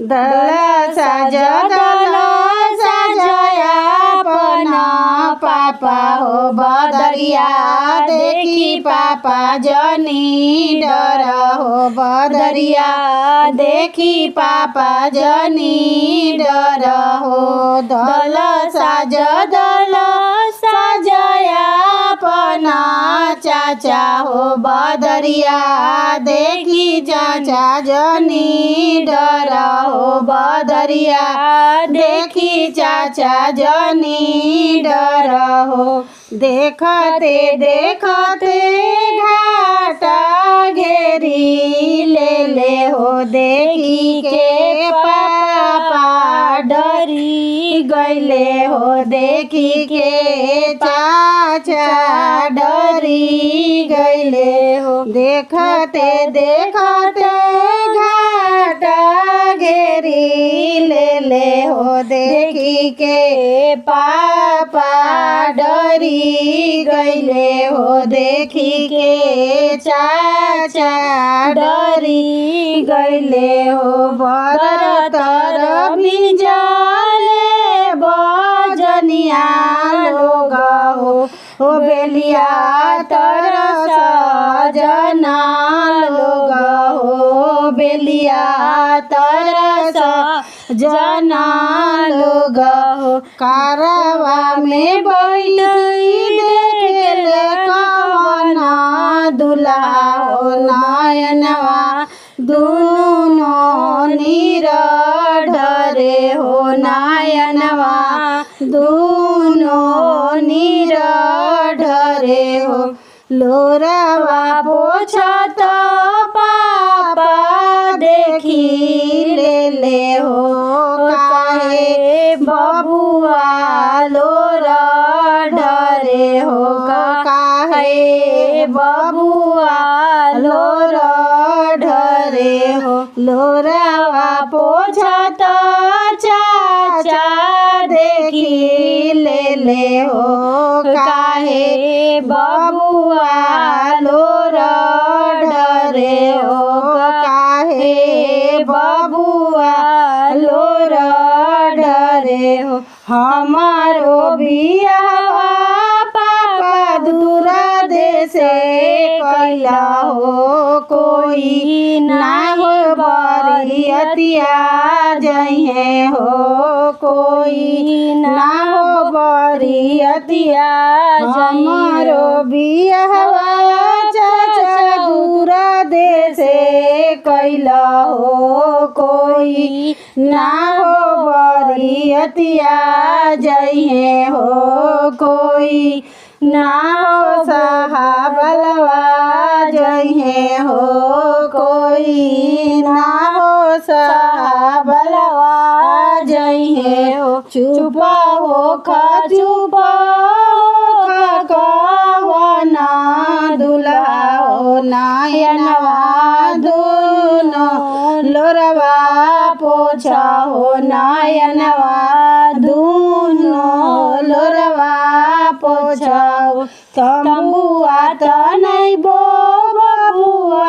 दल सजया अपना पापा हो बदरिया देखी पापा जनी डर हो बदरिया देखी पापा जनी डर हो दल सजया अपना चाचा हो बदरिया देखी चाचा जनी डर हो बदरिया देखी चाचा जनी डर हो देखते देखते घाटा घेरी ले हो देखी के पापा डरी गईले हो देखी के चाचा डरी गईले हो देखते देखते घाटा घेरी ले हो देखी के पापा डरी गईले हो देखी के चाचा डरी गईले हो बरतर भिजले बजनिया लोग हो बेलिया तरस जना लोग हो बेलिया तरस जना लोग हो कारवा में बैठी देखले कवना दुल्हा हो नयनवा दुनो नीर ढरे हो नयनवा दुनो नीर ढरे हो लोरावा पोछत पापा देखी ले हो काहे बबुआ लोर ढरे हो काहे बबुआ लोर ढरे हो लोरावा पोछत चाचा देखी ले हो काहे बबुआ लोर ढरे हो काहे बबुआ लोर ढरे हो हमारो बियावा पापा दूर देशे कैला हो कोई ना हो बरियतिया जइहे हो कोई ना हो बरियतिया हमारो बियावा चाचा दूर देशे कैला हो कोई ना हो बरियतिया जइहे हो कोई ना हो साहबलवा जइहे हो कोई ना हो साहबलवा जइहे हो चुप हो कवना दुल्हा हो नयनवा दुनो लोरवा पोछा हो नयनवा दुनो लोरवा पोछा हो तंबुआ तनई बबुआ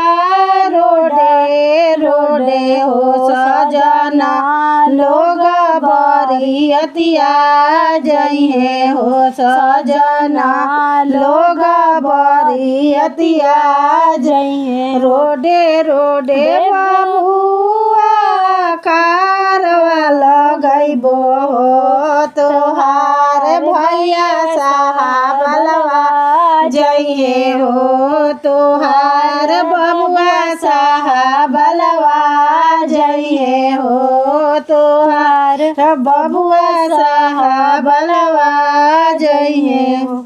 रोडे हो सजना लोग बरियतिया जइहे हो सजना लोग बरियतिया जइहे रोडे बबुआ कारवा लगैबो तोहार भैया साहबलवा जइहे हो तोहार बबुआ साहबलवा जइहे हो तोहार बबुआ साहबलवा जइहे हो।